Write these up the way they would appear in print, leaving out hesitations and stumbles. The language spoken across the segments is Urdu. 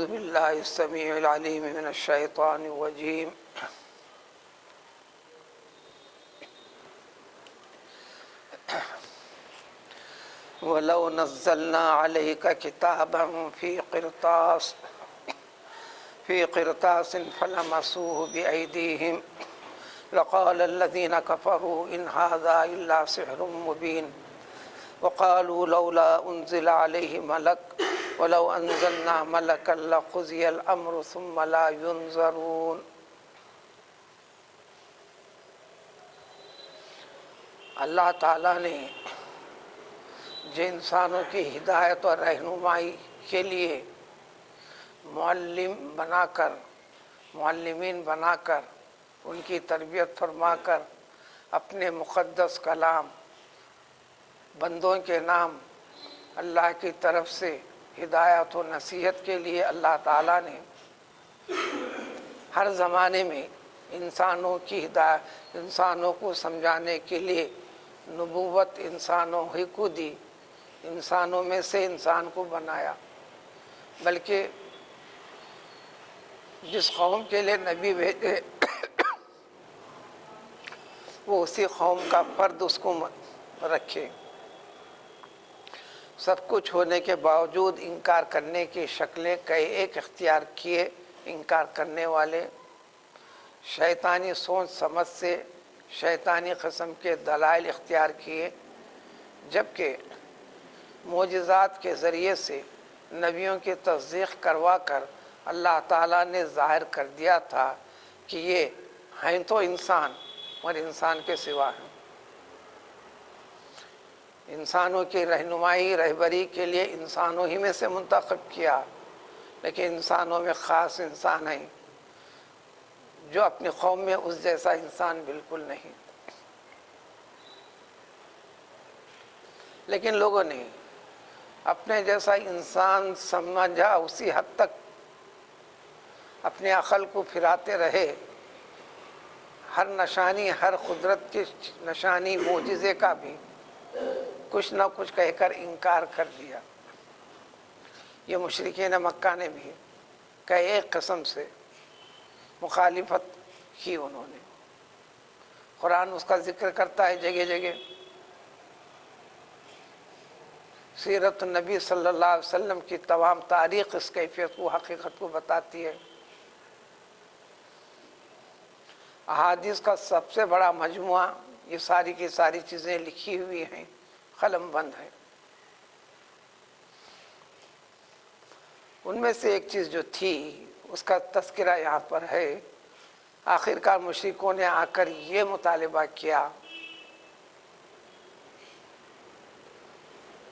أعوذ بالله السميع العليم من الشيطان الرجيم ولو نزلنا عليك كتابا في قرطاس فلمسوه بأيديهم لقال الذين كفروا إن هذا إلا سحر مبين وقالوا لولا أنزل عليه ملك ولو أنزلنا ملكا لقضي الأمر ثم لا ينظرون۔ اللہ تعالیٰ نے جو انسانوں کی ہدایت اور رہنمائی کے لیے معلمین بنا کر ان کی تربیت فرما کر اپنے مقدس کلام بندوں کے نام اللہ کی طرف سے ہدایت و نصیحت کے لیے اللہ تعالیٰ نے ہر زمانے میں انسانوں کو سمجھانے کے لیے نبوت انسانوں ہی کو دی، انسانوں میں سے انسان کو بنایا، بلکہ جس قوم کے لیے نبی بھیجے وہ اسی قوم کا فرد اس کو رکھے۔ سب کچھ ہونے کے باوجود انکار کرنے کی شکلیں کئی ایک اختیار کیے انکار کرنے والے، شیطانی سوچ سمجھ سے شیطانی قسم کے دلائل اختیار کیے، جبکہ معجزات کے ذریعے سے نبیوں کی تصدیق کروا کر اللہ تعالیٰ نے ظاہر کر دیا تھا کہ یہ ہیں تو انسان اور انسان کے سوا ہیں۔ انسانوں کی رہبری کے لیے انسانوں ہی میں سے منتخب کیا، لیکن انسانوں میں خاص انسان ہیں جو اپنی قوم میں اس جیسا انسان بالکل نہیں، لیکن لوگوں نے اپنے جیسا انسان سمجھا، اسی حد تک اپنے عقل کو پھراتے رہے، ہر نشانی، ہر قدرت کی نشانی، معجزے کا بھی کچھ نہ کچھ کہہ کر انکار کر دیا۔ یہ مشرکین مکہ نے بھی کئی ایک قسم سے مخالفت کی انہوں نے۔ قرآن اس کا ذکر کرتا ہے جگہ جگہ، سیرت النبی صلی اللہ علیہ وسلم کی تمام تاریخ اس کیفیت کو، حقیقت کو بتاتی ہے۔ احادیث کا سب سے بڑا مجموعہ یہ ساری کی ساری چیزیں لکھی ہوئی ہیں، قلم بند ہے۔ ان میں سے ایک چیز جو تھی اس کا تذکرہ یہاں پر ہے۔ آخرکار مشرکوں نے آ کر یہ مطالبہ کیا،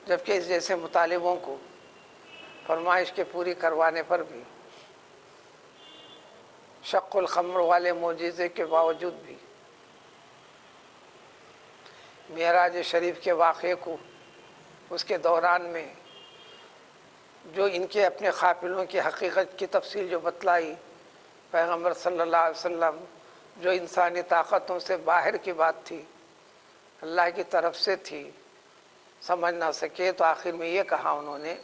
جبکہ اس جیسے مطالبوں کو فرمائش کے پوری کروانے پر بھی، شق القمر والے معجزے کے باوجود بھی، معراج شریف کے واقعے کو اس کے دوران میں جو ان کے اپنے قافلوں کی حقیقت کی تفصیل جو بتلائی پیغمبر صلی اللہ علیہ وسلم، جو انسانی طاقتوں سے باہر کی بات تھی، اللہ کی طرف سے تھی، سمجھ نہ سکے تو آخر میں یہ کہا انہوں نے،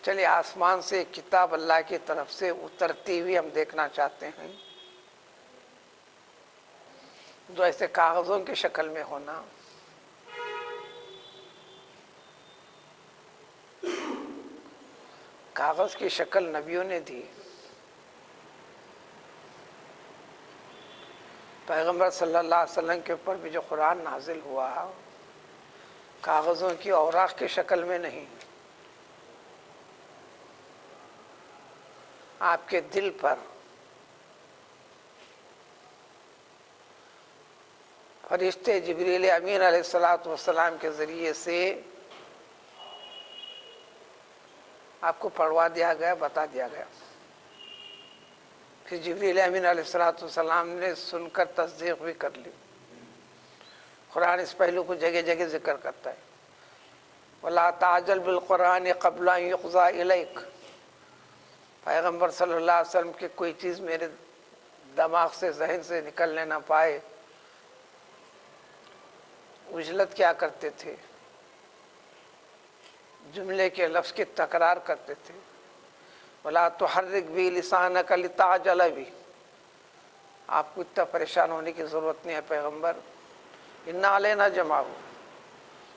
چلیے آسمان سے ایک کتاب اللہ کی طرف سے اترتی ہوئی ہم دیکھنا چاہتے ہیں، جو ایسے کاغذوں کی شکل میں ہونا۔ کاغذ کی شکل نبیوں نے دی، پیغمبر صلی اللہ علیہ وسلم کے اوپر بھی جو قرآن نازل ہوا کاغذوں کی اوراق کی شکل میں نہیں، آپ کے دل پر فرشتے جبریل امین علیہ السلام کے ذریعے سے آپ کو پڑھوا دیا گیا، بتا دیا گیا۔ پھر جبریل امین علیہ السلام نے سن کر تصدیق بھی کر لی۔ قرآن اس پہلو کو جگہ جگہ ذکر کرتا ہے، وَلَا تَعْجَلْ بِالْقُرْآنِ قَبْلَ أَن يُقْضَىٰ إِلَيْكَ۔ پیغمبر صلی اللہ علیہ وسلم کی کوئی چیز میرے دماغ سے، ذہن سے نکلنے نہ پائے، عجلت کیا کرتے تھے، جملے کے لفظ کی تکرار کرتے تھے، ولا تحرک بھی لسانک لتعجل بھی، آپ کو اتنا پریشان ہونے کی ضرورت نہیں ہے پیغمبر، انا علینا جمعہ،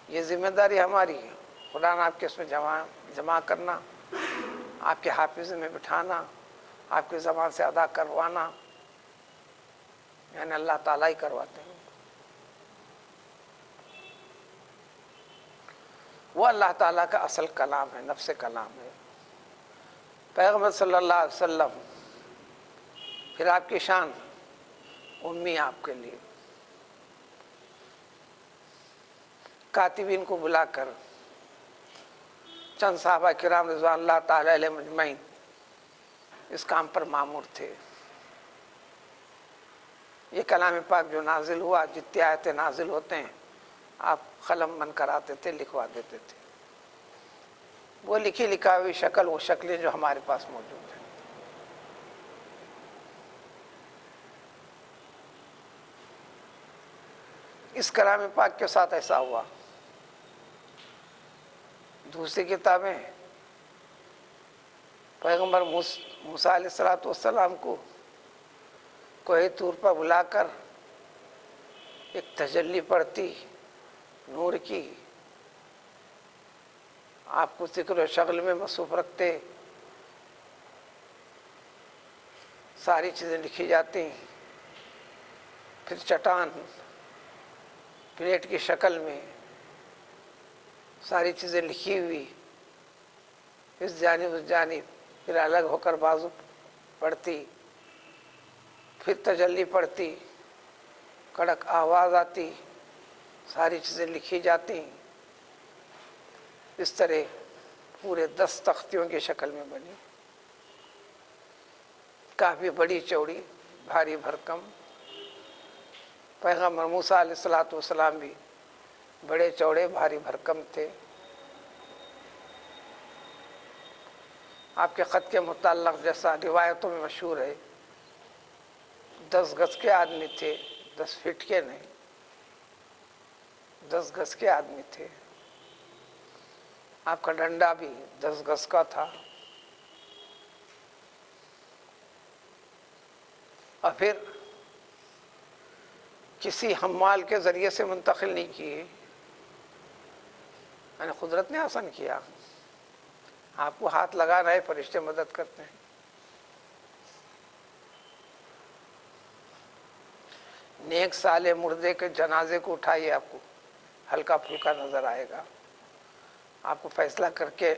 یہ ذمہ داری ہماری ہے، خدا نے آپ کے اس میں جمع کرنا، آپ کے حافظ میں بٹھانا، آپ کی زبان سے ادا کروانا، یعنی اللہ تعالیٰ ہی کرواتے ہیں۔ وہ اللہ تعالیٰ کا اصل کلام ہے، نفس کلام ہے۔ پیغمبر صلی اللہ علیہ وسلم، پھر آپ کی شان امی آپ کے لیے، کاتبین کو بلا کر چند صحابہ کرام رضوان اللہ تعالی علیہ مجمعین اس کام پر مامور تھے۔ یہ کلام پاک جو نازل ہوا، جتنی آیتیں نازل ہوتے ہیں آپ قلم بند کراتے تھے، لکھوا دیتے تھے، وہ لکھی لکھاوی شکل، وہ شکلیں جو ہمارے پاس موجود ہیں۔ اس کلام پاک کے ساتھ ایسا ہوا۔ دوسری کتابیں پیغمبر موسیٰ علیہ السلام کو کوہ طور پر بلا کر ایک تجلی پڑتی نور کی، آپ کو ذکر و شغل میں مصروف رکھتے، ساری چیزیں لکھی جاتی، پھر چٹان پلیٹ کی شکل میں ساری چیزیں لکھی ہوئی، اس جانب اس جانب، پھر الگ ہو کر بازو پڑتی، پھر تجلی پڑتی، کڑک آواز آتی، ساری چیزیں لکھی جاتی، اس طرح پورے 10 تختیوں کی شکل میں بنی، کافی بڑی چوڑی، بھاری بھرکم۔ پیغمبر موسیٰ علیہ السلام بھی بڑے چوڑے بھاری بھرکم تھے۔ آپ کے خط کے متعلق جیسا روایتوں میں مشہور ہے، 10 گز کے آدمی تھے، 10 فٹ کے نہیں، 10 گز کے آدمی تھے۔ آپ کا ڈنڈا بھی 10 گز کا تھا، اور پھر کسی حمال کے ذریعے سے منتقل نہیں کیے، یعنی قدرت نے آسان کیا، آپ کو ہاتھ لگانا ہے، فرشتے مدد کرتے ہیں۔ نیک صالح مردے کے جنازے کو اٹھائیے، آپ کو ہلکا پھلکا نظر آئے گا، آپ کو فیصلہ کر کے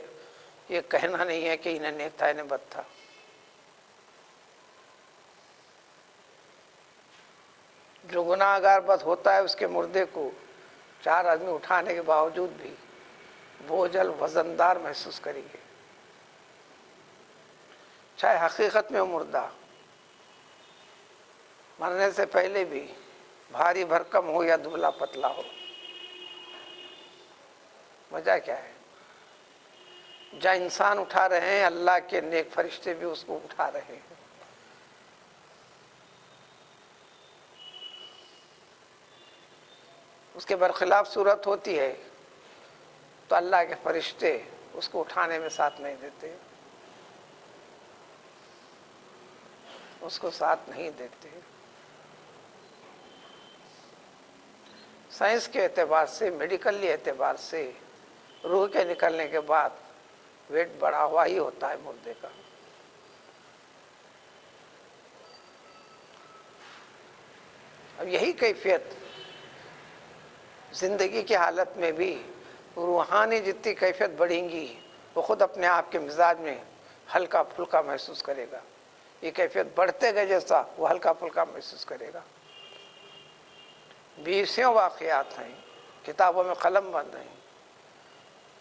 یہ کہنا نہیں ہے کہ انہیں نیک تھا انہیں بد تھا۔ جو گناہ گار بد ہوتا ہے، اس کے مردے کو 4 آدمی اٹھانے کے باوجود بھی بوجھل وزندار محسوس کریں گے، چاہے حقیقت میں وہ مردہ مرنے سے پہلے بھی بھاری بھرکم ہو یا دبلا پتلا ہو۔ وجہ کیا ہے؟ جہاں انسان اٹھا رہے ہیں، اللہ کے نیک فرشتے بھی اس کو اٹھا رہے ہیں۔ اس کے برخلاف صورت ہوتی ہے تو اللہ کے فرشتے اس کو اٹھانے میں ساتھ نہیں دیتے، اس کو ساتھ نہیں دیتے۔ سائنس کے اعتبار سے، میڈیکلی اعتبار سے، روح کے نکلنے کے بعد ویٹ بڑھا ہوا ہی ہوتا ہے مردے کا۔ اب یہی کیفیت زندگی کی حالت میں بھی روحانی جتنی کیفیت بڑھیں گی، وہ خود اپنے آپ کے مزاج میں ہلکا پھلکا محسوس کرے گا۔ یہ کیفیت بڑھتے گئے جیسا وہ ہلکا پھلکا محسوس کرے گا۔ 20 واقعات ہیں، کتابوں میں قلم بند ہیں،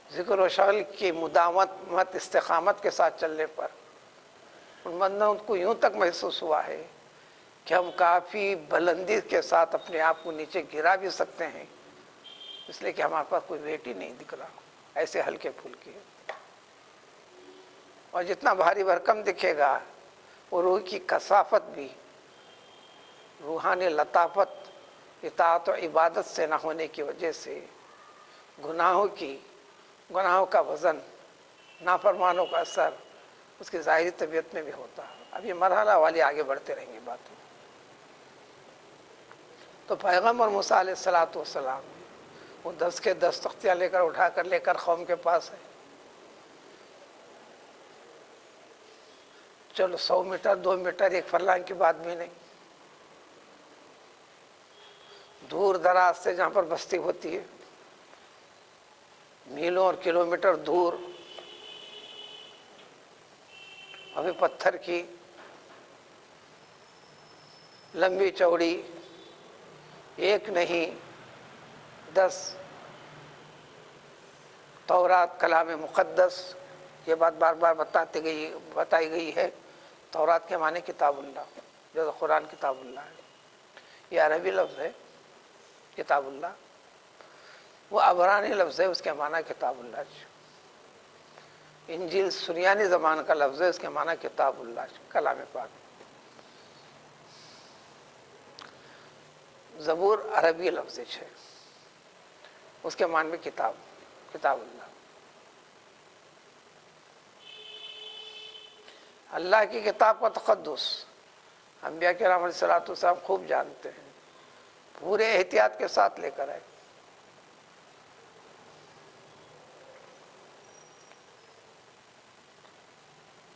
ذکر و شغل کی مداومت استقامت کے ساتھ چلنے پر ان بندوں کو یوں تک محسوس ہوا ہے کہ ہم کافی بلندی کے ساتھ اپنے آپ کو نیچے گرا بھی سکتے ہیں، اس لیے کہ ہمارے پاس کوئی ویٹ ہی نہیں دکھ رہا، ایسے ہلکے پھلکے۔ اور جتنا بھاری بھرکم دکھے گا، وہ روح کی کثافت بھی، روحانی لطافت اطاعت و عبادت سے نہ ہونے کی وجہ سے، گناہوں کا وزن، نافرمانوں کا اثر، اس کی ظاہری طبیعت میں بھی ہوتا ہے. اب یہ مرحلہ والی آگے بڑھتے رہیں گے باتیں. تو پیغمبر موسیٰ علیہ السلام وہ 10 کے 10 تختیاں اٹھا کر لے کر قوم کے پاس ہے. چلو 100 میٹر 2 میٹر 1 فرلانگ کی بات بھی نہیں، دور دراز سے جہاں پر بستی ہوتی ہے، میلوں اور کلومیٹر دور، ابھی پتھر کی لمبی چوڑی 1 نہیں 10 تورات کلام مقدس، یہ بات بار بار بتائی گئی ہے. تورات کے معنی کتاب اللہ، جو قرآن کتاب اللہ ہے. یہ عربی لفظ ہے کتاب اللہ، وہ عبرانی لفظ ہے، اس کے معنی کتاب اللہ. انجیل سریانی زبان کا لفظ ہے، اس کے معنی کتاب اللہ کلام پاک. زبور عربی لفظ ہے، اس کے معنی میں کتاب اللہ. اللہ کی کتاب کا تقدس انبیاء کرام علیہ السلام خوب جانتے ہیں، پورے احتیاط کے ساتھ لے کر آئے.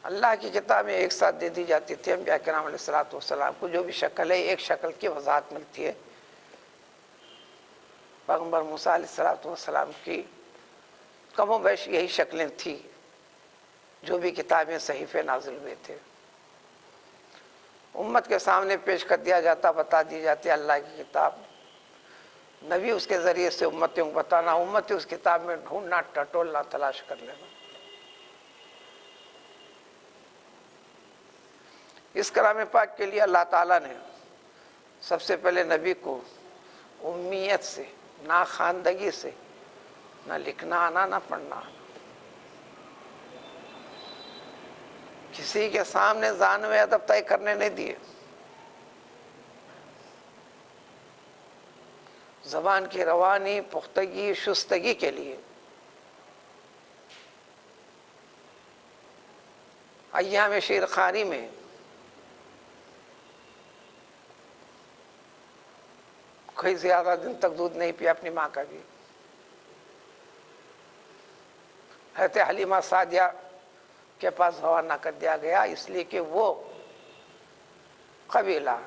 اللہ کی کتابیں ایک ساتھ دے دی جاتی تھی انبیاء کرام علیہ السلام کو. جو بھی شکل ہے ایک شکل کی وضاحت ملتی ہے. پیغمبر موسیٰ علیہ السلام کی کم و بیش یہی شکلیں تھیں جو بھی کتابیں صحیفے نازل ہوئے تھے. امت کے سامنے پیش کر دیا جاتا، بتا دی جاتی اللہ کی کتاب. نبی اس کے ذریعے سے امتیوں کو بتانا، امتی اس کتاب میں ڈھونڈنا، ٹٹولنا، تلاش کر لینا. اس کلام پاک کے لیے اللہ تعالیٰ نے سب سے پہلے نبی کو امیت سے، نہ خواندگی سے، نہ لکھنا آنا نہ پڑھنا آنا، کسی کے سامنے زانوِ ادب طے کرنے نہیں دیے. زبان کی روانی، پختگی، شستگی کے لیے ایام شیرخواری میں کوئی زیادہ دن تک دودھ نہیں پیا اپنی ماں کا بھی. حضرت حلیمہ سعدیہ کے پاس روانہ کر دیا گیا، اس لیے کہ وہ قبیلہ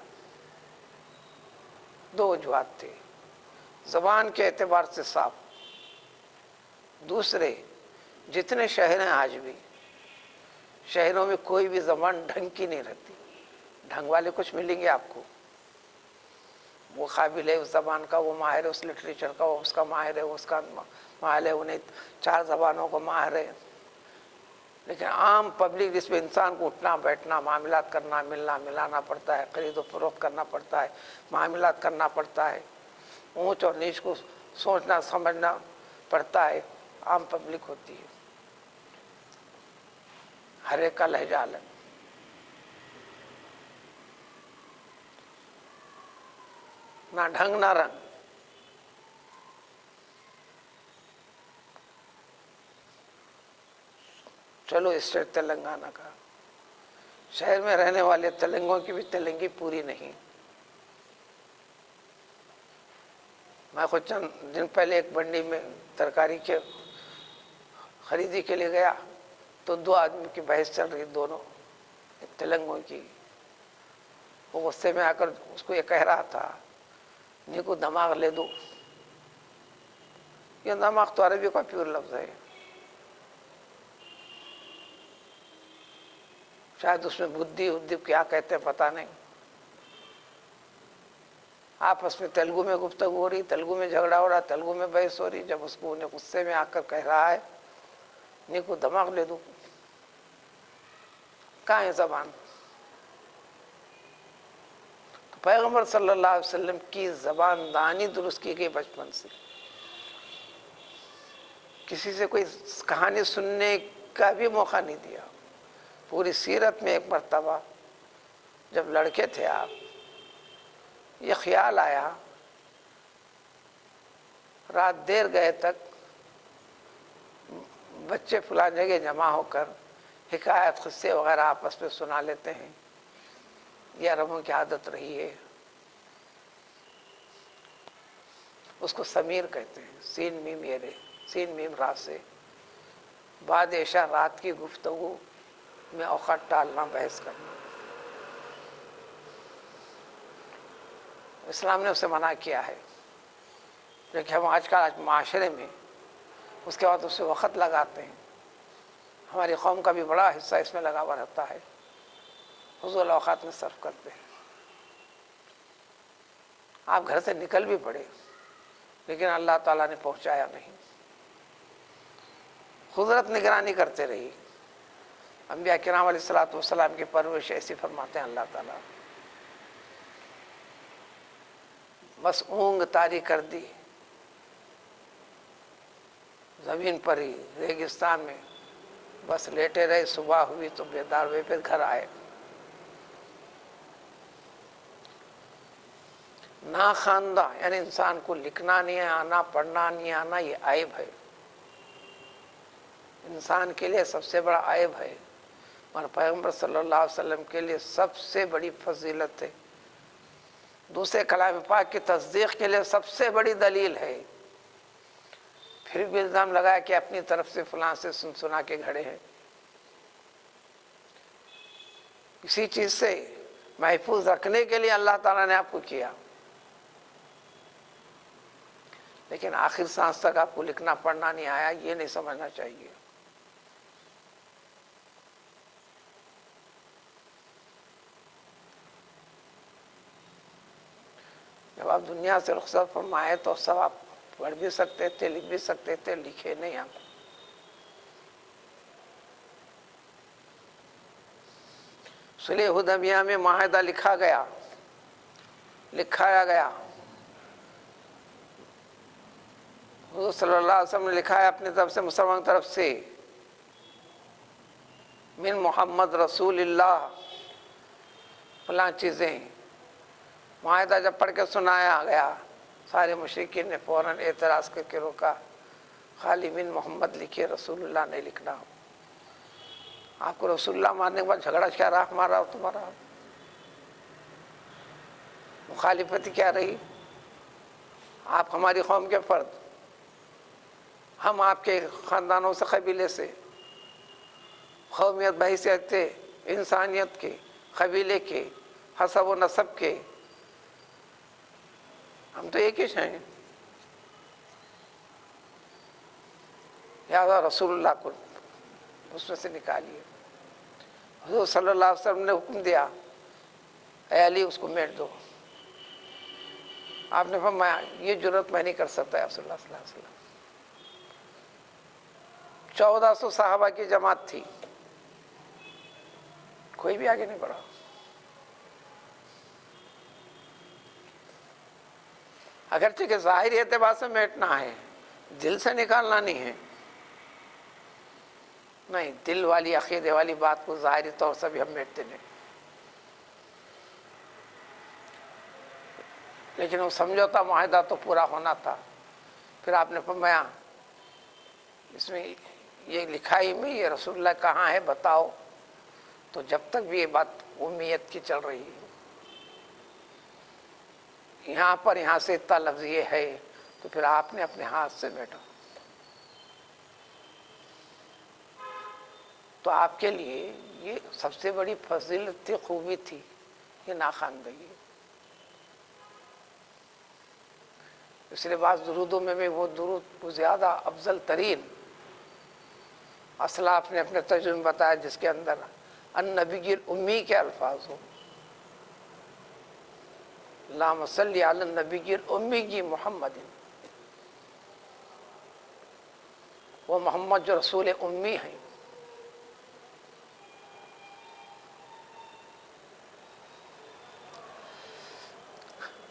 2 وجوہات تھے. زبان کے اعتبار سے صاف، دوسرے جتنے شہر ہیں آج بھی شہروں میں کوئی بھی زبان ڈھنگ کی نہیں رہتی. ڈھنگ والے کچھ ملیں گے آپ کو، وہ قابل ہے اس زبان کا، وہ ماہر ہے اس لٹریچر کا، وہ اس کا ماہر ہے، اس کا ماہر ہے، انہیں 4 زبانوں کو ماہر ہے. لیکن عام پبلک جس میں انسان کو اٹھنا بیٹھنا، معاملات کرنا، ملنا ملانا پڑتا ہے، خرید و فروخت کرنا پڑتا ہے، معاملات کرنا پڑتا ہے، اونچ اور نیچ کو سوچنا سمجھنا پڑتا ہے، عام پبلک ہوتی ہے. ہر ایک کا لہجہ الگ. نہ ڈھنگ نہ رنگ. چلو اسٹیٹ تلنگانہ کا، شہر میں رہنے والے تلنگوں کی بھی تلنگی پوری نہیں. میں خود چند دن پہلے ایک منڈی میں ترکاری کے خریدی کے لیے گیا تو 2 آدمی کی بحث چل رہی، دونوں تلنگوں کی. وہ غصے میں آ کر اس کو یہ کہہ رہا تھا، نیکو دماغ لے دو. یہ دماغ تو عربی کا پیور لفظ ہے، شاید اس میں بدھی کیا کہتے ہیں پتہ نہیں. آپس میں تیلگو میں گفتگو ہو رہی، تیلگو میں جھگڑا ہو رہا، تیلگو میں بحث ہو رہی. جب اس کو انہیں غصے میں آ کر کہہ رہا ہے نیکو دماغ لے دو، کہاں ہے زبان؟ تو پیغمبر صلی اللہ علیہ وسلم کی زبان دانی درست کی گئی بچپن سے. کسی سے کوئی کہانی سننے کا بھی موقع نہیں دیا. پوری سیرت میں ایک مرتبہ جب لڑکے تھے آپ، یہ خیال آیا، رات دیر گئے تک بچے فلاں جگہ جمع ہو کر حکایت قصے وغیرہ آپس میں سنا لیتے ہیں، یہ عربوں کی عادت رہی ہے. اس کو سمیر کہتے ہیں، سین میم یہ رے، سین میم را سے. بعد عشاء رات کی گفتگو میں اوقات ٹالنا، بحث کرنا. اسلام نے اسے منع کیا ہے، لیکن ہم آج کل معاشرے میں اس کے بعد اسے وقت لگاتے ہیں. ہماری قوم کا بھی بڑا حصہ اس میں لگا ہوا رہتا ہے، فضول الاوقات میں صرف کرتے ہیں. آپ گھر سے نکل بھی پڑے لیکن اللہ تعالیٰ نے پہنچایا نہیں. قدرت نگرانی کرتے رہی. انبیاء کرام علیہ الصلوۃ والسلام کی پرورش ایسی فرماتے ہیں اللہ تعالیٰ. بس اونگ طاری کر دی زمین پر ہی ریگستان میں، بس لیٹے رہے. صبح ہوئی تو بیدار ہوئے، پھر گھر آئے. ناخواندہ یعنی انسان کو لکھنا نہیں آنا، پڑھنا نہیں آنا، یہ عیب ہے. انسان کے لیے سب سے بڑا عیب ہے، اور پیغمبر صلی اللہ علیہ وسلم کے لیے سب سے بڑی فضیلت ہے. دوسرے کلام پاک کی تصدیق کے لیے سب سے بڑی دلیل ہے. پھر بھی الزام لگایا کہ اپنی طرف سے فلاں سے سنا کے گھڑے ہیں. کسی چیز سے محفوظ رکھنے کے لیے اللہ تعالیٰ نے آپ کو کیا، لیکن آخر سانس تک آپ کو لکھنا پڑھنا نہیں آیا، یہ نہیں سمجھنا چاہیے. جب آپ دنیا سے رخصت فرمائے تو سب آپ پڑھ بھی سکتے تھے، لکھ بھی سکتے تھے، لکھے نہیں آپ. صلح حدیبیہ میں معاہدہ لکھایا گیا. حضور صلی اللہ علیہ وسلم نے لکھا ہے اپنی طرف سے، مسلمان کی طرف سے، من محمد رسول اللہ فلاں چیزیں. معاہدہ جب پڑھ کے سنایا گیا، سارے مشرکین نے فوراً اعتراض کر کے روکا. خالی من محمد لکھیے، رسول اللہ نہیں لکھنا. آپ کو رسول اللہ مارنے کے بعد جھگڑا کیا راہ مارا تمہارا؟ مخالفت کیا رہی؟ آپ ہماری قوم کے فرد، ہم آپ کے خاندانوں سے، قبیلے سے، قومیت بحیثیت کے، انسانیت کے، قبیلے کے، حسب و نسب کے، ہم تو ایک ہی ہیں. لہٰذا رسول اللہ کو اس میں سے نکالیے. حضور صلی اللہ علیہ وسلم نے حکم دیا، اے علی اس کو میٹ دو. آپ نے فرمایا یہ جرت میں نہیں کر سکتا یا رسول اللہ صلی اللہ علیہ وسلم. 1400 صحابہ کی جماعت تھی، کوئی بھی آگے نہیں بڑھا. اگرچہ کہ ظاہری اعتبار سے میٹنا ہے، دل سے نکالنا نہیں ہے. نہیں، دل والی عقیدے والی بات کو ظاہری طور سے بھی ہم میٹتے نہیں، لیکن وہ سمجھوتا معاہدہ تو پورا ہونا تھا. پھر آپ نے فرمایا اس میں یہ لکھائی میں یہ رسول اللہ کہاں ہے بتاؤ. تو جب تک بھی یہ بات امیت کی چل رہی ہے، یہاں پر یہاں سے اتنا لفظ یہ ہے، تو پھر آپ نے اپنے ہاتھ سے بیٹھا. تو آپ کے لیے یہ سب سے بڑی فضیلت تھی، خوبی تھی، یہ ناخواندگی. اس لیے بعض درودوں میں بھی وہ درود کو زیادہ افضل ترین اسلاف نے اپنے ترجمے بتایا، جس کے اندر النبی الامی کے الفاظ ہوں. اللہم صلی علی النبی الامی محمد، وہ محمد جو رسول امی ہیں.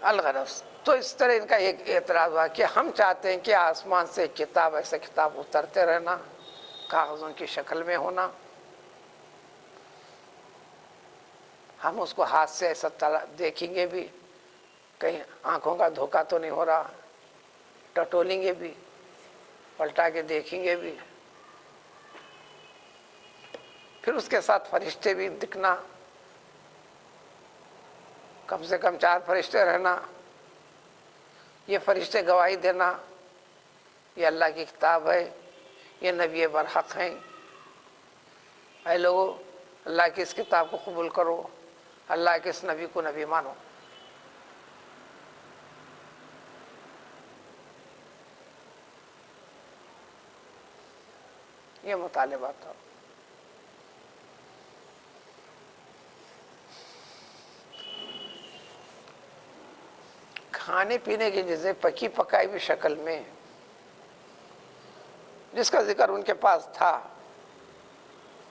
الغرض تو اس طرح ان کا ایک اعتراض ہوا کہ ہم چاہتے ہیں کہ آسمان سے کتاب، ایسے کتاب اترتے رہنا، کاغذوں کی شکل میں ہونا، ہم اس کو ہاتھ سے ایسا دیکھیں گے بھی، کہیں آنکھوں کا دھوکہ تو نہیں ہو رہا، ٹٹولیں گے بھی، پلٹا کے دیکھیں گے بھی، پھر اس کے ساتھ فرشتے بھی دکھنا، کم سے کم 4 فرشتے رہنا، یہ فرشتے گواہی دینا یہ اللہ کی کتاب ہے، یہ نبی برحق ہیں، اے لوگو اللہ کی اس کتاب کو قبول کرو، اللہ کے اس نبی کو نبی مانو۔ یہ مطالبہ تھا۔ کھانے پینے کی چیزیں پکی پکائی ہوئی شکل میں جس کا ذکر ان کے پاس تھا،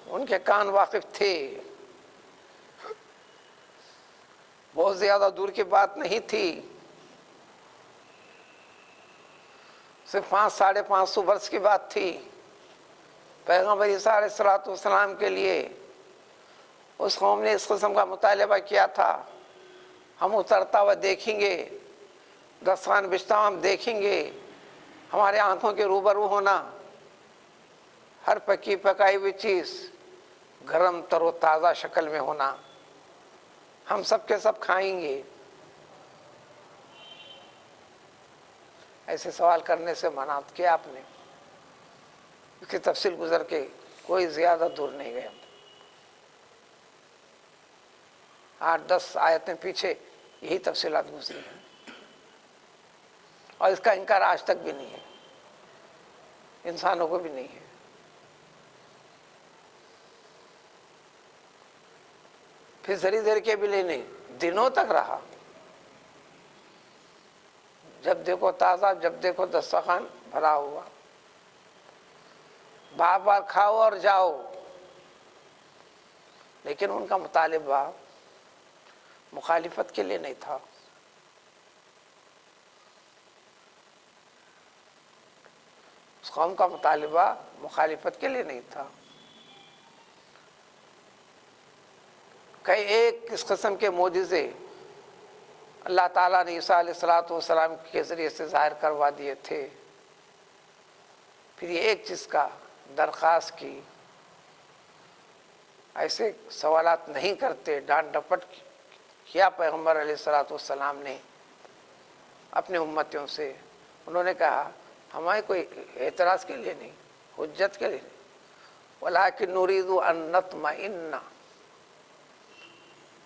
ان کے کان واقف تھے، بہت زیادہ دور کی بات نہیں تھی، صرف 500-550 برس کی بات تھی۔ پیغمبر عیسیٰ علیہ السلام کے لیے اس قوم نے اس قسم کا مطالبہ کیا تھا، ہم اترتا ہوا دیکھیں گے، دستخوان بچھتا ہوا ہم دیکھیں گے، ہمارے آنکھوں کے روبرو ہونا، ہر پکی پکائی ہوئی چیز گرم تر و تازہ شکل میں ہونا، ہم سب کے سب کھائیں گے۔ ایسے سوال کرنے سے منع کیا آپ نے، اس کی تفصیل گزر کے کوئی زیادہ دور نہیں گیا، 8-10 آیتیں پیچھے یہی تفصیلات گزری ہیں، اور اس کا انکار آج تک بھی نہیں ہے، انسانوں کو بھی نہیں ہے۔ پھر ذری دیر کے بھی نہیں، دنوں تک رہا، جب دیکھو تازہ، جب دیکھو دسترخوان بھرا ہوا، بار بار کھاؤ اور جاؤ۔ لیکن ان کا مطالبہ مخالفت کے لیے نہیں تھا، اس قوم کا مطالبہ مخالفت کے لیے نہیں تھا کہ ایک اس قسم کے معجزے اللہ تعالیٰ نے عیسیٰ علیہ السلام کے ذریعے سے ظاہر کروا دیے تھے، پھر یہ ایک چیز کا درخواست کی، ایسے سوالات نہیں کرتے، ڈانٹ ڈپٹ کیا پیغمبر علیہ السلام نے اپنے امتیوں سے۔ انہوں نے کہا ہمارے کوئی اعتراض کے لیے نہیں، حجت کے لیے نہیں، وَلَٰكِن نُرِيدُ أَن نَطْمَئِنَّ،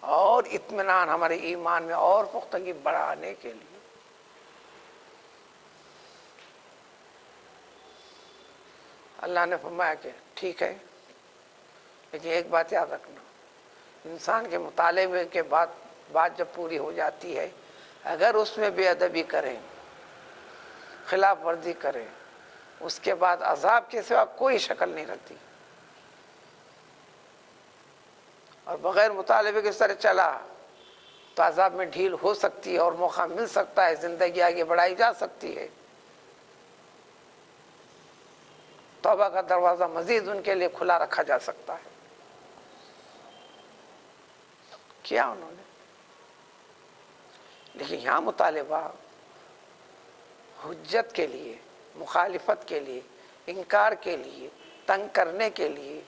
اور اطمینان ہمارے ایمان میں اور پختگی بڑھانے کے لیے۔ اللہ نے فرمایا کہ ٹھیک ہے، لیکن ایک بات یاد رکھنا، انسان کے مطالبے کے بعد بات جب پوری ہو جاتی ہے، اگر اس میں بے ادبی کریں، خلاف ورزی کریں، اس کے بعد عذاب کے سوا کوئی شکل نہیں رہتی، اور بغیر مطالبے کے سر چلا تو عذاب میں ڈھیل ہو سکتی ہے اور موقع مل سکتا ہے، زندگی آگے بڑھائی جا سکتی ہے، توبہ کا دروازہ مزید ان کے لیے کھلا رکھا جا سکتا ہے۔ کیا انہوں نے، لیکن یہاں مطالبہ حجت کے لیے، مخالفت کے لیے، انکار کے لیے، تنگ کرنے کے لیے،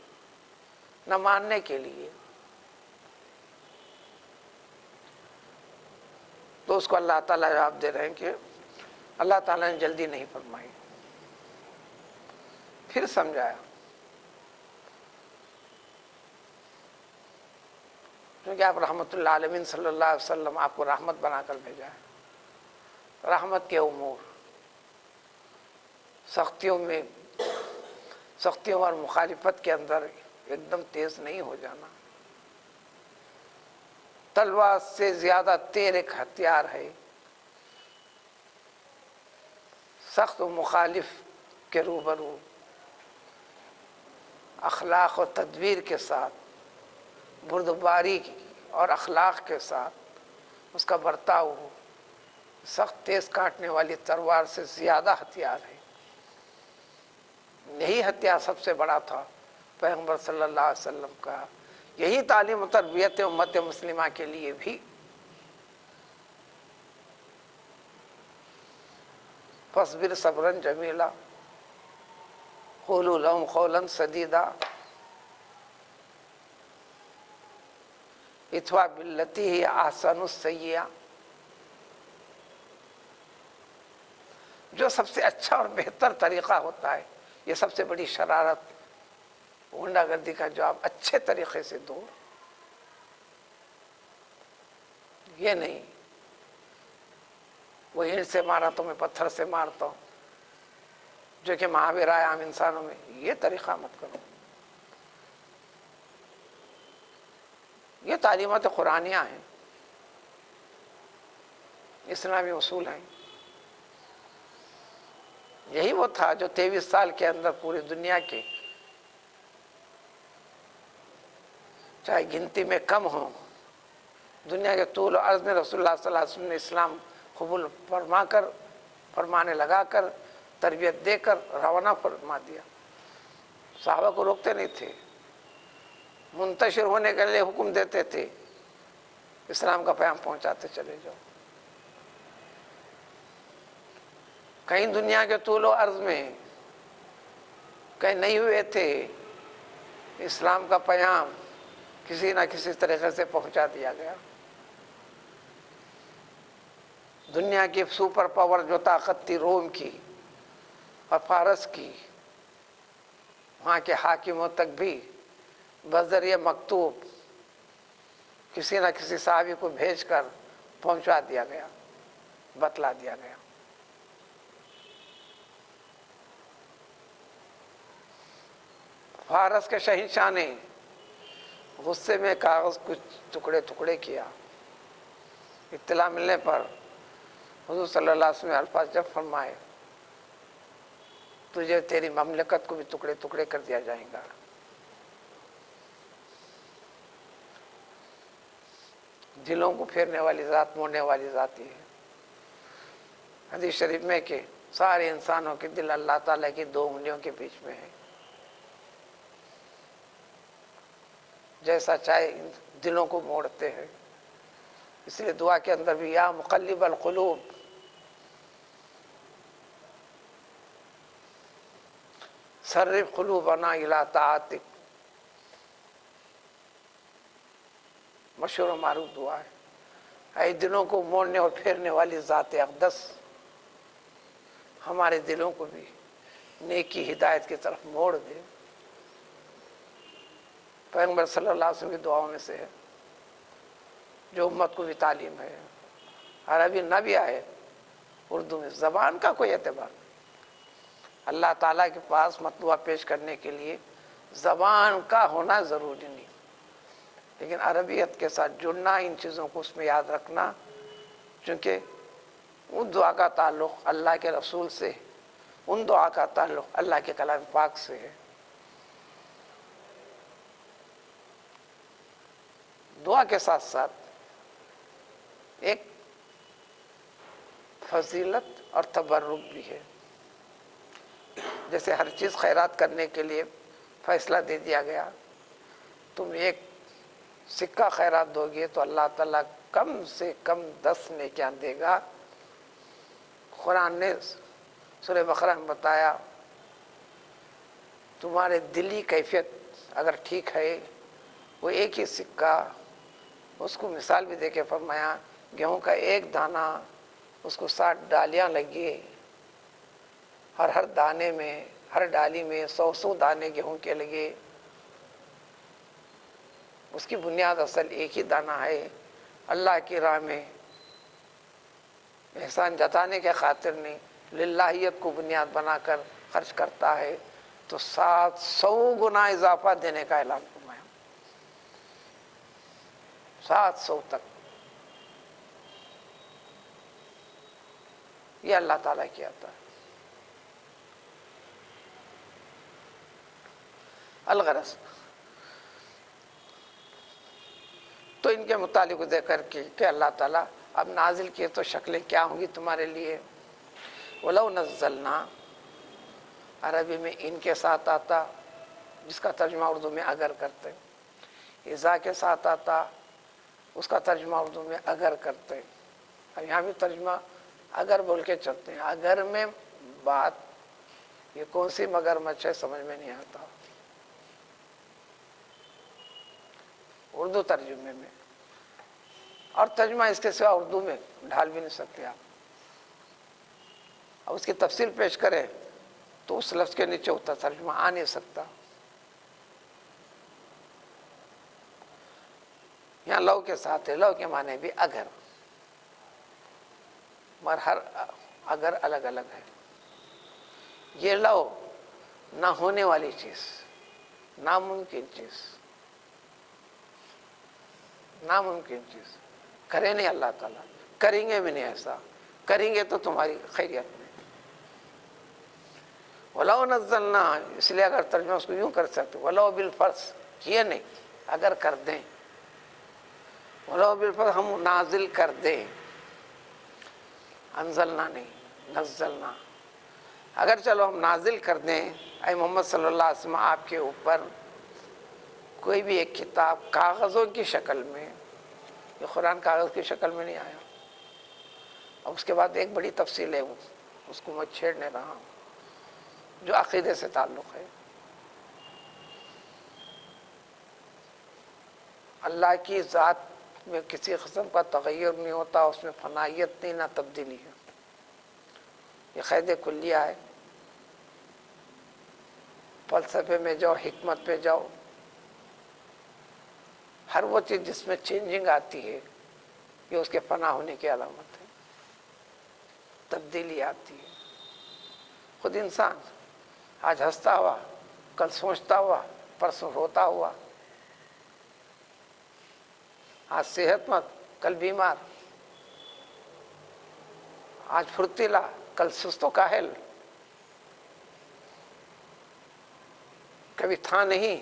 نہ ماننے کے لیے، تو اس کو اللہ تعالیٰ جواب دے رہے ہیں کہ اللہ تعالیٰ نے جلدی نہیں فرمائی، پھر سمجھایا، کیونکہ آپ رحمت اللہ عالمین صلی اللہ علیہ وسلم آپ کو رحمت بنا کر بھیجا ہے۔ رحمت کے امور، سختیوں اور مخالفت کے اندر ایک دم تیز نہیں ہو جانا، تلوار سے زیادہ تیر ایک ہتھیار ہے، سخت و مخالف کے روبرو اخلاق و تدبیر کے ساتھ، بردباری اور اخلاق کے ساتھ اس کا برتاؤ سخت تیز کاٹنے والی تلوار سے زیادہ ہتھیار ہے۔ یہی ہتھیار سب سے بڑا تھا پیغمبر صلی اللہ علیہ وسلم کا، یہی تعلیم و تربیت امت مسلمہ کے لیے بھی۔ فاصبر صبرا جمیلا قولوا لهم قولا سدیدا، اتوا باللتی ہی احسن السیئہ، جو سب سے اچھا اور بہتر طریقہ ہوتا ہے، یہ سب سے بڑی شرارت غنڈہ گردی کا جواب اچھے طریقے سے دو، یہ نہیں وہ اینٹ سے مارا تو میں پتھر سے مارتا ہوں، جو کہ مہاویر آئے عام انسانوں میں، یہ طریقہ مت کرو۔ یہ تعلیمات قرآنیہ ہیں، اسلامی اصول ہیں۔ یہی وہ تھا جو 23 سال کے اندر پوری دنیا کے، چاہے گنتی میں کم ہوں، دنیا کے طول و عرض میں رسول اللہ صلی اللہ علیہ وسلم نے اسلام قبول فرما کر، فرمانے لگا کر، تربیت دے کر روانہ فرما دیا۔ صحابہ کو روکتے نہیں تھے، منتشر ہونے کے لیے حکم دیتے تھے، اسلام کا پیغام پہنچاتے چلے جاؤ۔ کہیں دنیا کے طول و عرض میں کہیں نہیں ہوئے تھے، اسلام کا پیغام کسی نہ کسی طریقے سے پہنچا دیا گیا۔ دنیا کی سپر پاور جو طاقت تھی روم کی اور فارس کی، وہاں کے حاکموں تک بھی بذریعہ مکتوب کسی نہ کسی صحابی کو بھیج کر پہنچا دیا گیا، بتلا دیا گیا۔ فارس کے شہنشاہ نے غصے میں کاغذ کچھ ٹکڑے ٹکڑے کیا، اطلاع ملنے پر حضور صلی اللہ علیہ وسلم الفاظ جب فرمائے، تجھے تیری مملکت کو بھی ٹکڑے ٹکڑے کر دیا جائے گا۔ دلوں کو پھیرنے والی ذات، موڑنے والی ذات یہ ہے۔ حدیث شریف میں کہ سارے انسانوں کے دل اللہ تعالیٰ کی 2 انگلیوں کے بیچ میں ہے، جیسا چاہے دلوں کو موڑتے ہیں۔ اس لیے دعا کے اندر بھی یا مقلب القلوب صرف قلوبنا الی طاعتک، مشہور و معروف دعا ہے۔ اے دلوں کو موڑنے اور پھیرنے والی ذات اقدس، ہمارے دلوں کو بھی نیکی ہدایت کی طرف موڑ دے۔ پیغمبر صلی اللہ علیہ وسلم کی دعاؤں میں سے ہے، جو امت کو بھی تعلیم ہے۔ عربی نہ بھی آئے، اردو میں زبان کا کوئی اعتبار نہیں۔ اللہ تعالیٰ کے پاس مطلوبہ پیش کرنے کے لیے زبان کا ہونا ضروری نہیں، لیکن عربیت کے ساتھ جڑنا، ان چیزوں کو اس میں یاد رکھنا، چونکہ ان دعا کا تعلق اللہ کے رسول سے، ان دعا کا تعلق اللہ کے کلام پاک سے ہے۔ دعا کے ساتھ ساتھ ایک فضیلت اور تبرک بھی ہے۔ جیسے ہر چیز خیرات کرنے کے لیے فیصلہ دے دیا گیا، تم ایک سکہ خیرات دو گے تو اللہ تعالیٰ کم سے کم 10 نیکیاں دے گا۔ قرآن نے سورہ بقرہ میں بتایا، تمہارے دلی کیفیت اگر ٹھیک ہے، وہ ایک ہی سکہ، اس کو مثال بھی دے کے فرمایا، گیہوں کا ایک دانہ، اس کو 60 ڈالیاں لگی، اور ہر دانے میں، ہر ڈالی میں 100 دانے گیہوں کے لگے، اس کی بنیاد اصل ایک ہی دانہ ہے۔ اللہ کی راہ میں احسان جتانے کے خاطر نہیں، للہیت کو بنیاد بنا کر خرچ کرتا ہے تو 700 گنا اضافہ دینے کا اعلان فرمایا، 700 تک۔ یہ اللہ تعالیٰ کی عطا ہے۔ الغرض تو ان کے متعلق ذکر کی کہ اللہ تعالیٰ اب نازل کیے تو شکلیں کیا ہوں گی تمہارے لیے۔ وَلَوْ نَزَّلْنَا، عربی میں ان کے ساتھ آتا، جس کا ترجمہ اردو میں اگر کرتے، اذا کے ساتھ آتا، اس کا ترجمہ اردو میں اگر کرتے۔ اب یہاں بھی ترجمہ اگر بول کے چلتے ہیں، اگر میں بات یہ کون سی مگرمچھ ہے سمجھ میں نہیں آتا۔ اردو ترجمے میں اور ترجمہ اس کے سوا اردو میں ڈھال بھی نہیں سکتے آپ. اب اس کی تفصیل پیش کریں تو اس لفظ کے نیچے ہوتا ترجمہ آ نہیں سکتا. یہاں لو کے ساتھ ہے، لو کے معنی بھی اگر، مگر ہر اگر الگ الگ ہے. یہ لو نہ ہونے والی چیز، ناممکن چیز، ناممکن چیز کرے نہیں اللہ تعالیٰ، کریں گے بھی نہیں. ایسا کریں گے تو تمہاری خیریت میں. وَلَوْ نَزَّلْنَا، اس لیے اگر ترجمہ اس کو یوں کر سکتے وَلَوْ بِالْفَرْض، کیے نہیں اگر کر دیں، وَلَوْ بِالْفَرْض ہم نازل کر دیں، انزلنا نہیں نزلنا. اگر چلو ہم نازل کر دیں اے محمد صلی اللہ علیہ وسلم آپ کے اوپر کوئی بھی ایک کتاب کاغذوں کی شکل میں، یہ قرآن کاغذ کی شکل میں نہیں آیا. اب اس کے بعد ایک بڑی تفصیل ہے، اس کو میں چھیڑنے رہا ہوں، جو عقیدے سے تعلق ہے. اللہ کی ذات میں کسی قسم کا تغیر نہیں ہوتا، اس میں فنائیت نہیں، نہ تبدیلی ہے. یہ قید کلیہ ہے. فلسفے میں جاؤ، حکمت پہ جاؤ، ہر وہ چیز جس میں چینجنگ آتی ہے یہ اس کے فنا ہونے کی علامت ہے. تبدیلی آتی ہے. خود انسان آج ہنستا ہوا، کل سوچتا ہوا، پرسوں روتا ہوا، آج صحت مند کل بیمار، آج پھرتیلا کل سست و کاہل، کبھی تھا نہیں،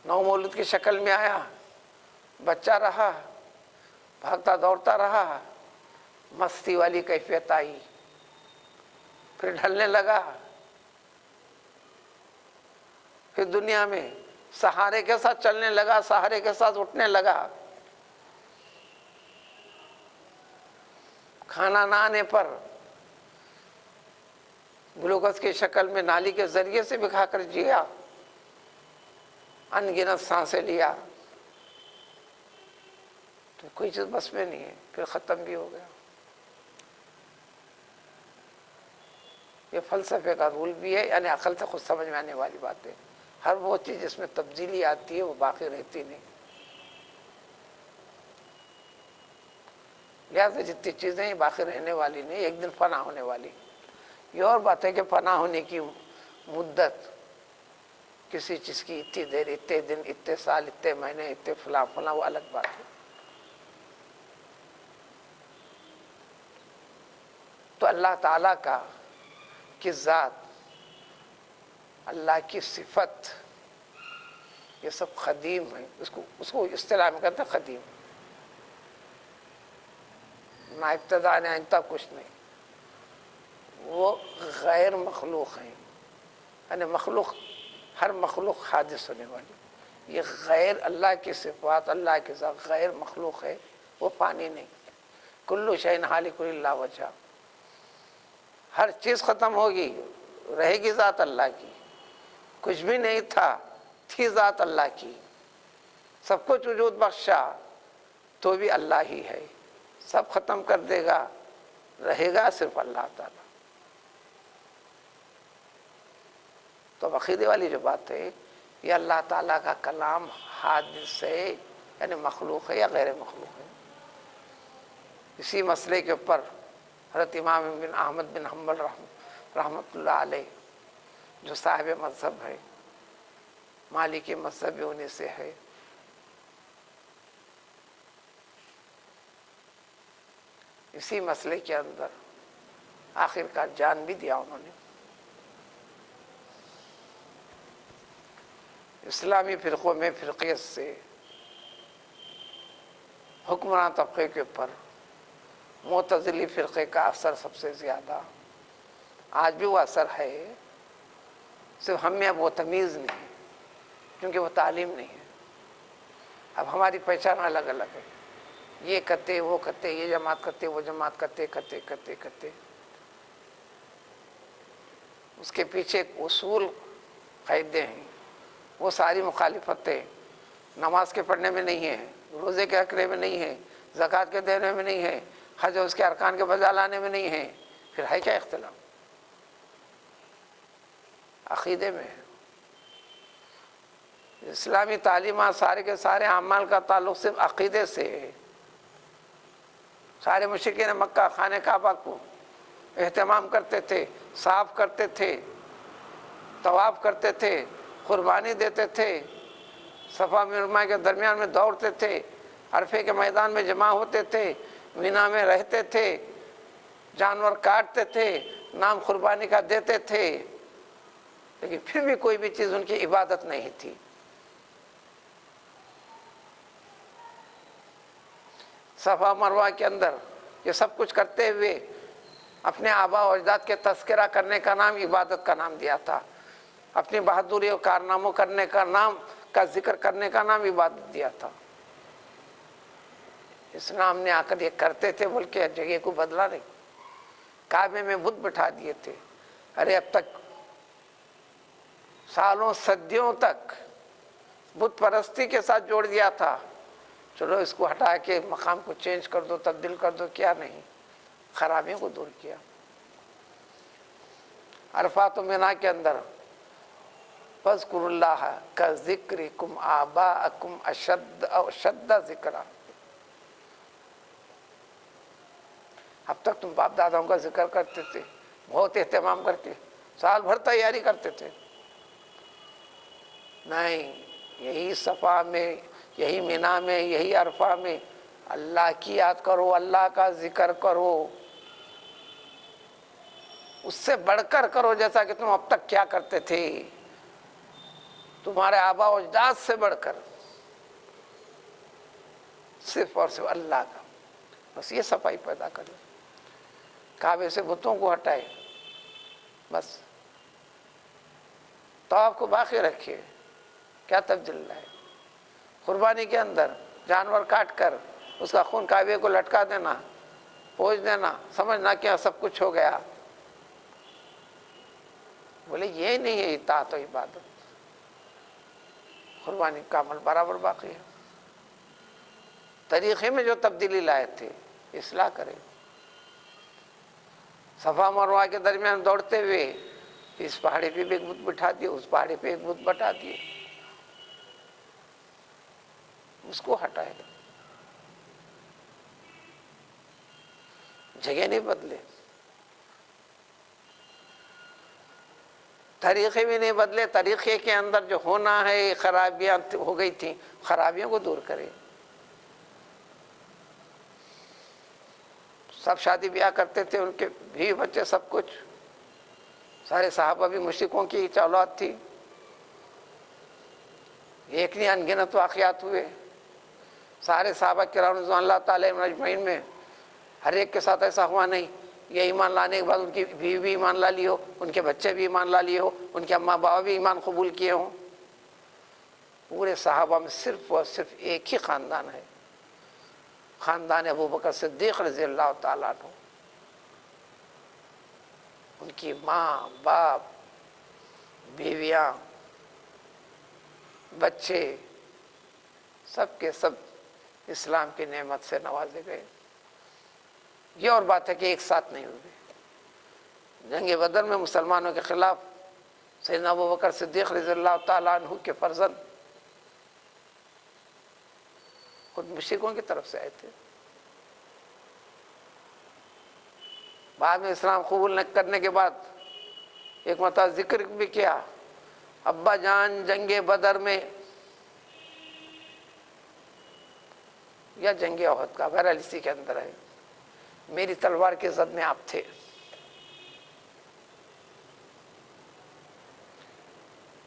نو مولود کی شکل میں آیا، بچہ رہا، بھاگتا دوڑتا رہا، مستی والی کیفیت آئی، پھر ڈھلنے لگا، پھر دنیا میں سہارے کے ساتھ چلنے لگا، سہارے کے ساتھ اٹھنے لگا. کھانا نہ آنے پر گلوکوز کی شکل میں نالی کے ذریعے سے بھی کھا کر جیا، ان گنت سانسیں لیا، تو کوئی چیز بس میں نہیں ہے، پھر ختم بھی ہو گیا. یہ فلسفے کا رول بھی ہے، یعنی عقل سے خود سمجھ میں آنے والی بات ہے. ہر وہ چیز جس میں تبدیلی آتی ہے وہ باقی رہتی نہیں. لہٰذا جتنی چیزیں ہیں باقی رہنے والی نہیں، ایک دن فنا ہونے والی. یہ اور بات ہے کہ فنا ہونے کی مدت کسی چیز کی اتنی دیر، اتنے دن، اتنے سال، اتنے مہینے، اتنے فلاں فلاں، وہ الگ بات ہے. تو اللہ تعالیٰ کی ذات، اللہ کی صفت، یہ سب قدیم ہے. اس کو اصطلاح میں کہتے ہیں قدیم. نہ ابتدا نہ انتہا کچھ نہیں. وہ غیر مخلوق ہیں، یعنی مخلوق، ہر مخلوق حادث ہونے والی. یہ غیر اللہ کی صفات، اللہ کی ذات غیر مخلوق ہے. وہ پانی نہیں. کل شیء ہالک الا وجہہ، ہر چیز ختم ہوگی، رہے گی ذات اللہ کی. کچھ بھی نہیں تھی ذات اللہ کی. سب کچھ وجود بخشا تو بھی اللہ ہی ہے. سب ختم کر دے گا، رہے گا صرف اللہ تعالیٰ. تو عقیدے والی جو بات ہے، یہ اللہ تعالیٰ کا کلام حادث ہے، یعنی مخلوق ہے یا غیر مخلوق ہے. اسی مسئلے کے اوپر حضرت امام بن احمد بن حنبل رحمۃ اللہ علیہ، جو صاحب مذہب ہے، مالکی مذہب بھی انہیں سے ہے، اسی مسئلے کے اندر آخرکار جان بھی دیا انہوں نے. اسلامی فرقوں میں فرقیت سے حکمران طبقے کے اوپر معتزلی فرقے کا اثر سب سے زیادہ، آج بھی وہ اثر ہے. صرف ہم میں اب وہ تمیز نہیں ہے، کیونکہ وہ تعلیم نہیں ہے. اب ہماری پہچان الگ الگ ہے. یہ کرتے، وہ کرتے، یہ جماعت کرتے، وہ جماعت کرتے کرتے کرتے کرتے اس کے پیچھے ایک اصول قاعدے ہیں. وہ ساری مخالفتیں نماز کے پڑھنے میں نہیں ہے، روزے کے رکھنے میں نہیں ہے، زکوٰۃ کے دینے میں نہیں ہے، حج اور اس کے ارکان کے بجا لانے میں نہیں ہے، پھر ہے کیا اختلاف؟ عقیدے میں ہے۔ اسلامی تعلیمات سارے کے سارے اعمال کا تعلق صرف عقیدے سے ہے۔ سارے مشرکین مکہ خانہ کعبہ کو اہتمام کرتے تھے، صاف کرتے تھے، طواف کرتے تھے، قربانی دیتے تھے، صفا مرمہ کے درمیان میں دوڑتے تھے، عرفے کے میدان میں جمع ہوتے تھے، مینا میں رہتے تھے، جانور کاٹتے تھے، نام قربانی کا دیتے تھے، لیکن پھر بھی کوئی بھی چیز ان کی عبادت نہیں تھی۔ صفا مروہ کے اندر یہ سب کچھ کرتے ہوئے اپنے آبا و اجداد کے تذکرہ کرنے کا نام عبادت کا نام دیا تھا، اپنی بہادری و کارناموں کرنے کا نام کا ذکر کرنے کا نام عبادت دیا تھا۔ اس نام نے آ کر یہ کرتے تھے بول کے جگہ کو بدلا نہیں، کعبے میں بت بٹھا دیے تھے۔ ارے اب تک سالوں صدیوں تک بت پرستی کے ساتھ جوڑ دیا تھا، چلو اس کو ہٹا کے مقام کو چینج کر دو، تبدیل کر دو، کیا نہیں، خرابیوں کو دور کیا۔ عرفات و مینا کے اندر فاذکروا اللہ کذکرکم آباءکم اشد ذکرا، اب تک تم باپ داداؤں کا ذکر کرتے تھے بہت اہتمام کر کے، سال بھر تیاری کرتے تھے، نہیں، یہی صفا میں، یہی مینا میں، یہی عرفہ میں اللہ کی یاد کرو، اللہ کا ذکر کرو، اس سے بڑھ کر کرو جیسا کہ تم اب تک کیا کرتے تھے، تمہارے آبا و اجداد سے بڑھ کر، صرف اور صرف اللہ کا، بس یہ صفائی پیدا کرے، کعبے سے بتوں کو ہٹائے، بس طواف کو باقی رکھے، کیا تبدیل لائے؟ قربانی کے اندر جانور کاٹ کر اس کا خون کعبے کو لٹکا دینا، پوچھ دینا، سمجھنا کیا سب کچھ ہو گیا، بولے یہ نہیں ہے اطاعت و عبادت، قربانی کا عمل برابر باقی ہے۔ طریقے میں جو تبدیلی لائے تھے اصلاح کرے، صفا مروہ کے درمیان دوڑتے ہوئے اس پہاڑی پہ بھی ایک بت بٹھا دیے، اس پہاڑی پہ ایک بت بٹھا دیے، اس کو ہٹائے، جگہ نہیں بدلے، طریقے بھی نہیں بدلے، طریقے کے اندر جو ہونا ہے خرابیاں ہو گئی تھیں، خرابیوں کو دور کرے۔ سب شادی بیاہ کرتے تھے، ان کے بھی بچے سب کچھ، سارے صحابہ بھی مشرکوں کی اولاد تھی، ایک نہیں انگنت واقعات ہوئے، سارے صحابہ کرام رضوان اللہ تعالی اجمعین میں ہر ایک کے ساتھ ایسا ہوا نہیں، یہ ایمان لانے کے بعد ان کی بیوی بھی ایمان لا لی ہو، ان کے بچے بھی ایمان لا لیے ہو، ان کے اماں بابا بھی ایمان قبول کیے ہوں۔ پورے صحابہ میں صرف اور صرف ایک ہی خاندان ہے، خاندان ابو بکر صدیق رضی اللہ تعالیٰ عنہ، ان کی ماں، باپ، بیویاں، بچے، سب کے سب اسلام کی نعمت سے نوازے گئے۔ یہ اور بات ہے کہ ایک ساتھ نہیں ہوئے۔ جنگ بدر میں مسلمانوں کے خلاف سیدنا ابو بکر صدیق رضی اللہ تعالیٰ عنہ کے فرزند خود مشرکوں کی طرف سے آئے تھے، بعد میں اسلام قبول نہ کرنے کے بعد ایک مرتبہ ذکر بھی کیا، ابا جان جنگ بدر میں یا جنگ احد کا، بہرحال اسی کے اندر ہے، میری تلوار کے زد میں آپ تھے،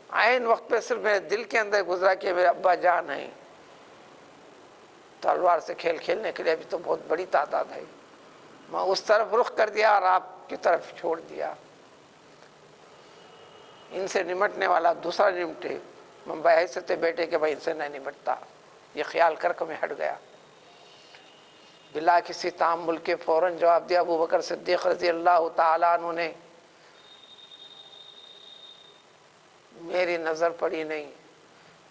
عین وقت پہ صرف میرے دل کے اندر گزرا کہ میرے ابا جان ہیں، تلوار سے کھیل کھیلنے کے لیے ابھی تو بہت بڑی تعداد ہے، میں اس طرف رخ کر دیا اور آپ کی طرف چھوڑ دیا، ان سے نمٹنے والا دوسرا نمٹے، میں بحیثیت بیٹے کہ بھائی ان سے نہیں نمٹتا، یہ خیال کر کے میں ہٹ گیا، بلا کسی تعامل کے فوراً جواب دیا۔ ابو بکر صدیق رضی اللہ تعالیٰ عنہ نے میری نظر پڑی نہیں،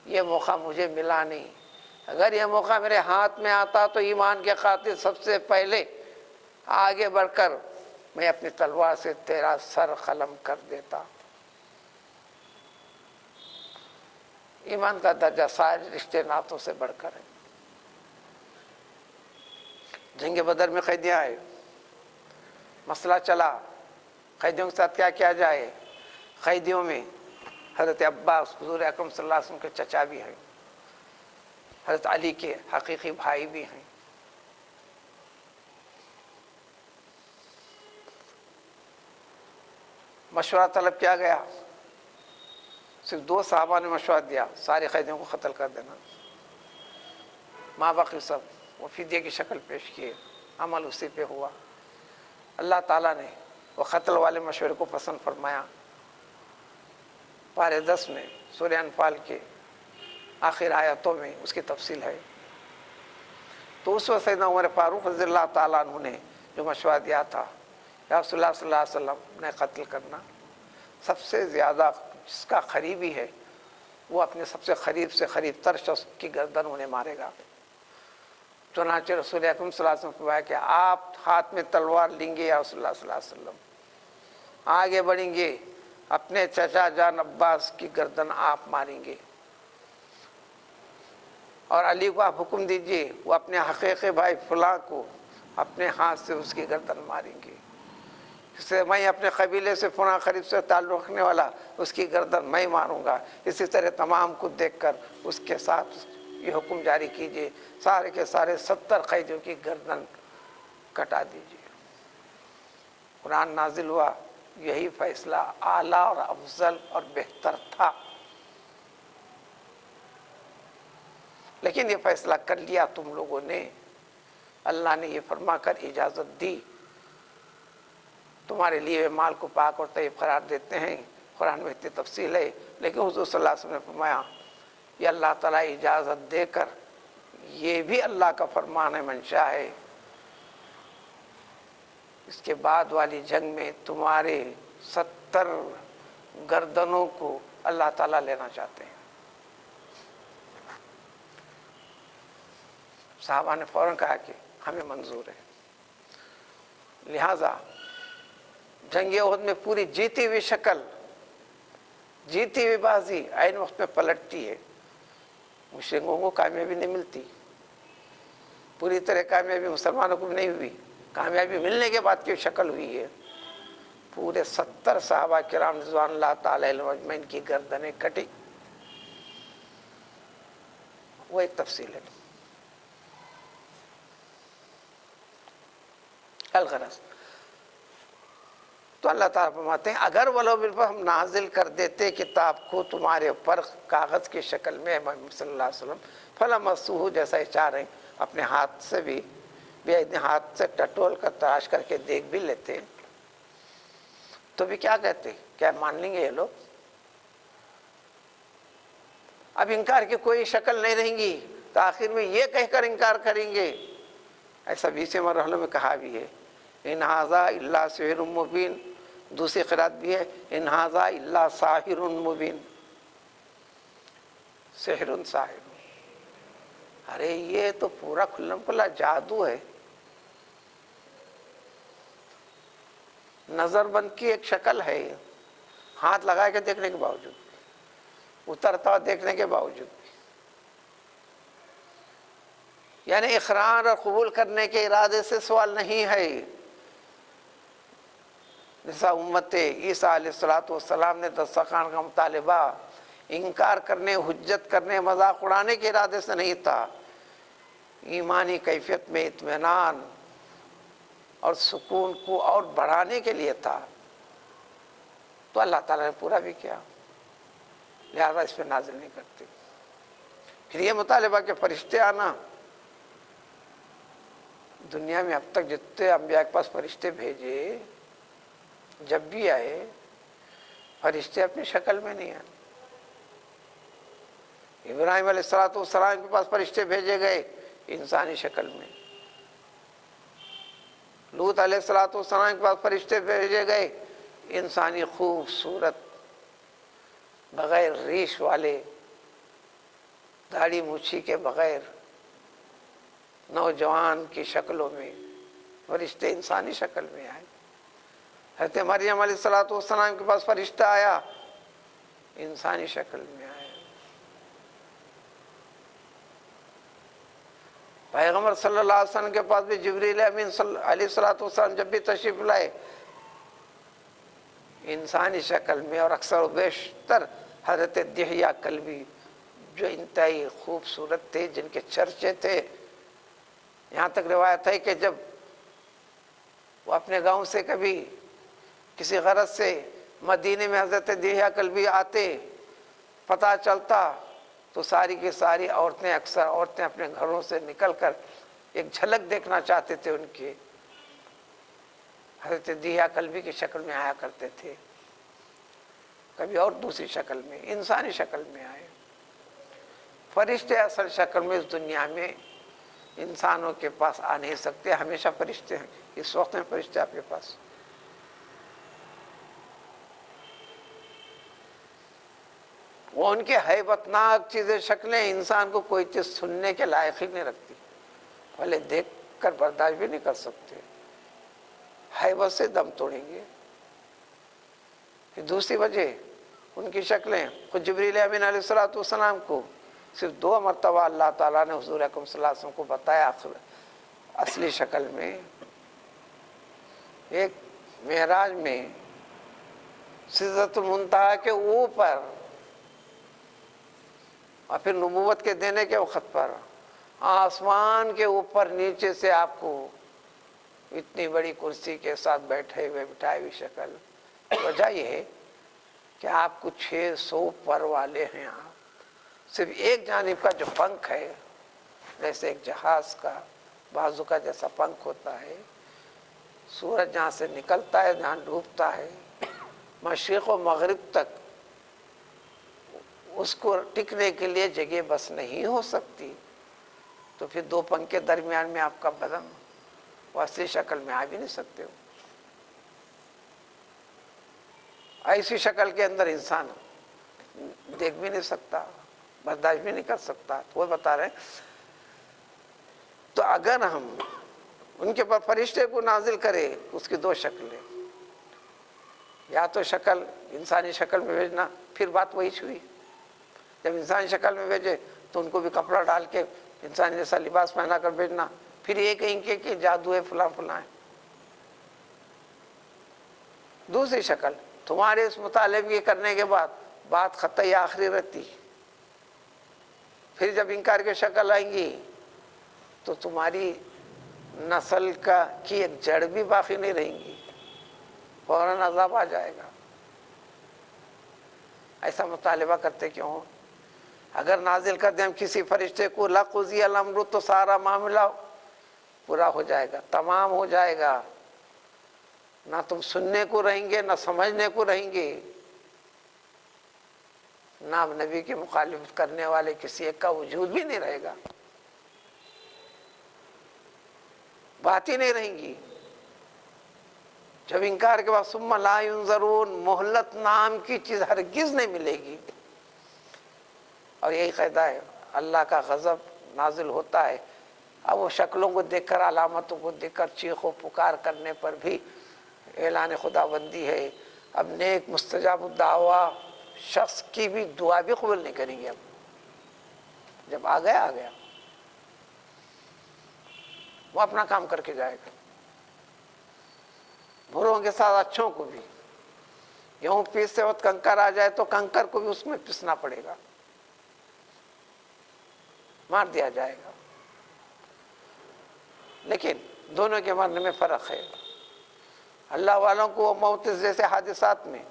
یہ موقع مجھے ملا نہیں، اگر یہ موقع میرے ہاتھ میں آتا تو ایمان کے خاطر سب سے پہلے آگے بڑھ کر میں اپنی تلوار سے تیرا سر قلم کر دیتا۔ ایمان کا درجہ سارے رشتے ناتوں سے بڑھ کر ہے۔ جنگ بدر میں قیدیاں آئے، مسئلہ چلا قیدیوں کے ساتھ کیا کیا جائے۔ قیدیوں میں حضرت عباس حضور اکرم صلی اللہ علیہ وسلم کے چچا بھی ہیں، حضرت علی کے حقیقی بھائی بھی ہیں۔ مشورہ طلب کیا گیا، صرف 2 صحابہ نے مشورہ دیا، سارے قیدیوں کو قتل کر دینا، ماں باقی سب وہ فدیے کی شکل پیش کیے، عمل اسی پہ ہوا۔ اللہ تعالیٰ نے وہ قتل والے مشورے کو پسند فرمایا۔ پارے 10 میں سورہ انفال کے آخر آیاتوں میں اس کی تفصیل ہے۔ تو اس وقت سیدنا عمر فاروق رضی اللہ تعالیٰ عنہ نے جو مشورہ دیا تھا، یا رسول اللہ صلی اللہ علیہ وسلم نے قتل کرنا، سب سے زیادہ جس کا قریبی ہے وہ اپنے سب سے قریب تر شخص کی گردن انہیں مارے گا۔ چنانچہ رسول اکرم صلی اللہ علیہ وسلم نے فرمایا کہ آپ ہاتھ میں تلوار لیں گے یا رسول اللہ صلی اللہ علیہ وسلم، آگے بڑھیں گے، اپنے چچا جان عباس کی گردن آپ ماریں گے، اور علی کو آپ حکم دیجئے وہ اپنے حقیقی بھائی فلاں کو اپنے ہاتھ سے اس کی گردن ماریں گے، اس سے میں اپنے قبیلے سے فلاں قریب سے تعلق رکھنے والا اس کی گردن میں ماروں گا۔ اسی طرح تمام کو دیکھ کر اس کے ساتھ یہ حکم جاری کیجئے، سارے کے سارے 70 قیدیوں کی گردن کٹا دیجئے۔ قرآن نازل ہوا، یہی فیصلہ اعلیٰ اور افضل اور بہتر تھا، لیکن یہ فیصلہ کر لیا تم لوگوں نے۔ اللہ نے یہ فرما کر اجازت دی، تمہارے لیے مال کو پاک اور طیب قرار دیتے ہیں، قرآن میں اتنی تفصیل ہے، لیکن حضور صلی اللہ علیہ وسلم نے فرمایا یہ اللہ تعالیٰ اجازت دے کر، یہ بھی اللہ کا فرمان ہے، منشا ہے، اس کے بعد والی جنگ میں تمہارے 70 گردنوں کو اللہ تعالیٰ لینا چاہتے ہیں۔ صحابہ نے فوراً کہا کہ ہمیں منظور ہے۔ لہذا جنگ احد میں پوری جیتی ہوئی شکل، جیتی ہوئی بازی عین وقت میں پلٹتی ہے، مشرکوں کو کامیابی نہیں ملتی، پوری طرح کامیابی مسلمانوں کو نہیں ہوئی، کامیابی ملنے کے بعد کی شکل ہوئی ہے، پورے 70 صحابہ کرام رضوان اللہ تعالی علیہم اجمعین کی گردنیں کٹی۔ وہ ایک تفصیل ہے۔ الغرض تو اللہ تعالیٰ فرماتے ہیں اگر ولو بالفعل ہم نازل کر دیتے کتاب کو تمہارے اوپر کاغذ کی شکل میں، محمد صلی اللہ علیہ وسلم فلمسوہ، جیسا اشارہ رہے اپنے ہاتھ سے بھی اپنے ہاتھ سے ٹٹول کر تراش کر کے دیکھ بھی لیتے، تو بھی کیا کہتے، کیا مان لیں گے یہ لوگ؟ اب انکار کی کوئی شکل نہیں رہیں گی، تو آخر میں یہ کہہ کر انکار کریں گے۔ ایسا 20 مرحلوں میں کہا بھی ہے، ان ھذا الا سحر مبین، دوسری قرات بھی ہے ان ھذا الا ساحر مبین، سحر ساحر، ارے یہ تو پورا کھلم کھلا جادو ہے، نظر بند کی ایک شکل ہے، ہاتھ لگا کے دیکھنے کے باوجود، اترتا ہوا دیکھنے کے باوجود، یعنی اقرار اور قبول کرنے کے ارادے سے سوال نہیں ہے۔ جیسا امت عیسیٰ علیہ السلام نے دسترخوان کا مطالبہ انکار کرنے، حجت کرنے، مذاق اڑانے کے ارادے سے نہیں تھا، ایمانی کیفیت میں اطمینان اور سکون کو اور بڑھانے کے لیے تھا، تو اللہ تعالیٰ نے پورا بھی کیا، لہذا اس پہ نازل نہیں کرتے۔ پھر یہ مطالبہ کہ فرشتے آنا، دنیا میں اب تک جتنے انبیاء کے پاس فرشتے بھیجے، جب بھی آئے فرشتے اپنی شکل میں نہیں آئے۔ ابراہیم علیہ السلام کے پاس فرشتے بھیجے گئے انسانی شکل میں، لوط علیہ السلام کے پاس فرشتے بھیجے گئے انسانی خوبصورت بغیر ریش والے داڑھی مچھی کے بغیر نوجوان کی شکلوں میں فرشتے انسانی شکل میں آئے. حضرت مریم علیہ السلام کے پاس فرشتہ آیا انسانی شکل میں آیا. پیغمبر صلی اللہ علیہ وسلم کے پاس بھی جبریل امین علیہ السلام جب بھی تشریف لائے انسانی شکل میں، اور اکثر و بیشتر حضرت دحیہ کلبی جو انتہائی خوبصورت تھے، جن کے چرچے تھے. یہاں تک روایت ہے کہ جب وہ اپنے گاؤں سے کبھی کسی غرض سے مدینے میں حضرت دحیہ کلبی آتے، پتہ چلتا تو ساری کی ساری اکثر عورتیں اپنے گھروں سے نکل کر ایک جھلک دیکھنا چاہتے تھے ان کے. حضرت دحیہ کلبی کی شکل میں آیا کرتے تھے، کبھی اور دوسری شکل میں، انسانی شکل میں آئے. فرشتے اصل شکل میں اس دنیا میں انسانوں کے پاس آ نہیں سکتے، ہمیشہ فرشتے ہیں. اس وقت میں فرشتے آپ کے پاس. وہ ان کے ہیبت ناک چیزیں، شکلیں انسان کو کوئی چیز سننے کے لائق ہی نہیں رکھتی، بھلے دیکھ کر برداشت بھی نہیں کر سکتے، ہیبت سے دم توڑیں گے. دوسری وجہ ان کی شکلیں، خود جبریل امین علیہ السلام کو صرف 2 مرتبہ اللہ تعالیٰ نے حضور اکرم صلی اللہ علیہ وسلم کو بتایا اصلی شکل میں. ایک معراج میں سدرۃ المنتہا کے اوپر، اور پھر نبوت کے دینے کے وقت پر آسمان کے اوپر نیچے سے آپ کو اتنی بڑی کرسی کے ساتھ بیٹھائے ہوئی شکل. وجہ یہ ہے کہ آپ کو 600 پر والے ہیں. آپ صرف ایک جانب کا جو پنکھ ہے، جیسے ایک جہاز کا بازو کا جیسا پنکھ ہوتا ہے، سورج جہاں سے نکلتا ہے جہاں ڈوبتا ہے مشرق و مغرب تک اس کو ٹکنے کے لیے جگہ بس نہیں ہو سکتی، تو پھر 2 پنکھ کے درمیان میں آپ کا بدن وہ اصلی شکل میں آ بھی نہیں سکتے ہو. ایسی شکل کے اندر انسان دیکھ بھی نہیں سکتا، برداشت بھی نہیں کر سکتا. تو وہ بتا رہے ہیں تو اگر ہم ان کے پر فرشتے کو نازل کرے، اس کی 2 شکلیں، یا تو شکل انسانی شکل میں بھیجنا، پھر بات وہی ہوئی. جب انسانی شکل میں بھیجے تو ان کو بھی کپڑا ڈال کے انسانی جیسا لباس پہنا کر بھیجنا، پھر یہ کہیں کہ جادو ہے فلاں فلاں ہے. دوسری شکل تمہارے اس مطالبے کرنے کے بعد بات خطۂ آخری رہتی. پھر جب انکار کی شکل آئیں گی تو تمہاری نسل کی ایک جڑ بھی باقی نہیں رہیں گی، فوراً عذاب آ جائے گا. ایسا مطالبہ کرتے کیوں ہو؟ اگر نازل کر دیں ہم کسی فرشتے کو لقضی الامر، تو سارا معاملہ پورا ہو جائے گا، تمام ہو جائے گا. نہ تم سننے کو رہیں گے، نہ سمجھنے کو رہیں گے، نہ نبی کی مخالفت کرنے والے کسی ایک کا وجود بھی نہیں رہے گا، بات ہی نہیں رہیں گی. جب انکار کے بعد ثم لا ینظرون، مہلت نام کی چیز ہرگز نہیں ملے گی. اور یہی قاعدہ ہے، اللہ کا غضب نازل ہوتا ہے، اب وہ شکلوں کو دیکھ کر، علامتوں کو دیکھ کر چیخ و پکار کرنے پر بھی اعلان خداوندی ہے. اب نیک مستجاب الدعویٰ شخص کی بھی دعا بھی قبول نہیں کریں گے. اب جب آ گیا وہ اپنا کام کر کے جائے گا. بروں کے ساتھ اچھوں کو بھی، یوں پیستے وقت کنکر آ جائے تو کنکر کو بھی اس میں پسنا پڑے گا، مار دیا جائے گا. لیکن دونوں کے مرنے میں فرق ہے. اللہ والوں کو وہ موت جیسے حادثات میں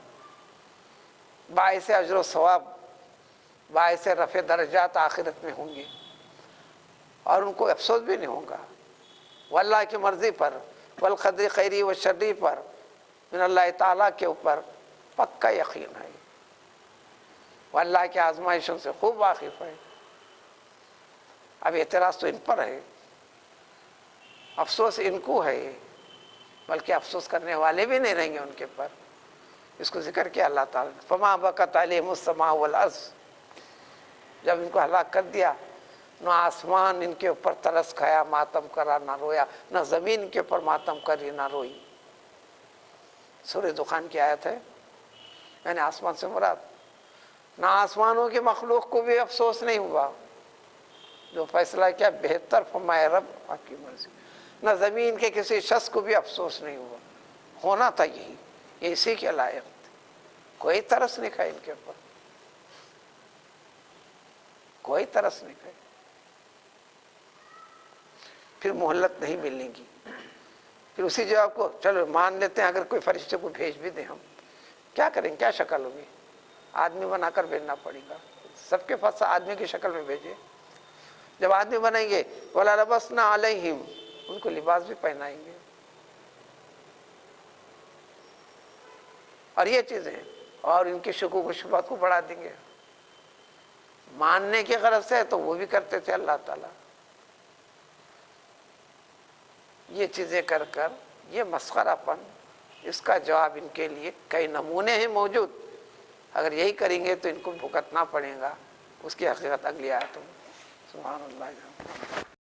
باعث اجر و ثواب، باعث رفع درجات آخرت میں ہوں گے، اور ان کو افسوس بھی نہیں ہوگا. واللہ کی مرضی پر، والقدر خیری و شری پر، من اللہ تعالیٰ کے اوپر پکا یقین ہے. وہ اللہ کی آزمائشوں سے خوب واقف ہے. اب اعتراض تو ان پر ہے، افسوس ان کو ہے، بلکہ افسوس کرنے والے بھی نہیں رہیں گے ان کے پر. اس کو ذکر کیا اللہ تعالیٰ نے، فما بکت علیہم السماء والارض. جب ان کو ہلاک کر دیا، نہ آسمان ان کے اوپر ترس کھایا ماتم کرا نہ رویا، نہ زمین ان کے اوپر ماتم کری نہ روئی۔ سورہ دخان کی آیت ہے، یعنی آسمان سے مراد نہ آسمانوں کی مخلوق کو بھی افسوس نہیں ہوا، جو فیصلہ کیا بہتر فرمائے رب آپ کی مرضی، نہ زمین کے کسی شخص کو بھی افسوس نہیں ہوا، ہونا تھا یہی، یہ اسی کے لائق تھے، کوئی ترس نہیں کھائی ان کے اوپر، کوئی ترس نہیں کھائی۔ پھر مہلت نہیں ملنے گی، پھر اسی جواب کو چلو مان لیتے ہیں، اگر کوئی فرشتے کو بھیج بھی دیں ہم، کیا کریں، کیا شکل ہوگی، آدمی بنا کر بھیجنا پڑے گا، سب کے پاس آدمی کی شکل میں بھیجے، جب آدمی بنائیں گے وَلَلَبَسْنَا عَلَيْهِمْ، ان کو لباس بھی پہنائیں گے، اور یہ چیزیں اور ان کی شکوک و شبہات کو بڑھا دیں گے۔ ماننے کی غرض سے تو وہ بھی کرتے تھے اللہ تعالیٰ، یہ چیزیں کر کر یہ مسخرہ پن، اس کا جواب ان کے لیے کئی نمونے ہیں موجود، اگر یہی کریں گے تو ان کو بھگتنا پڑے گا، اس کی حقیقت اگلی آیتوں میں۔ سبحان اللہ۔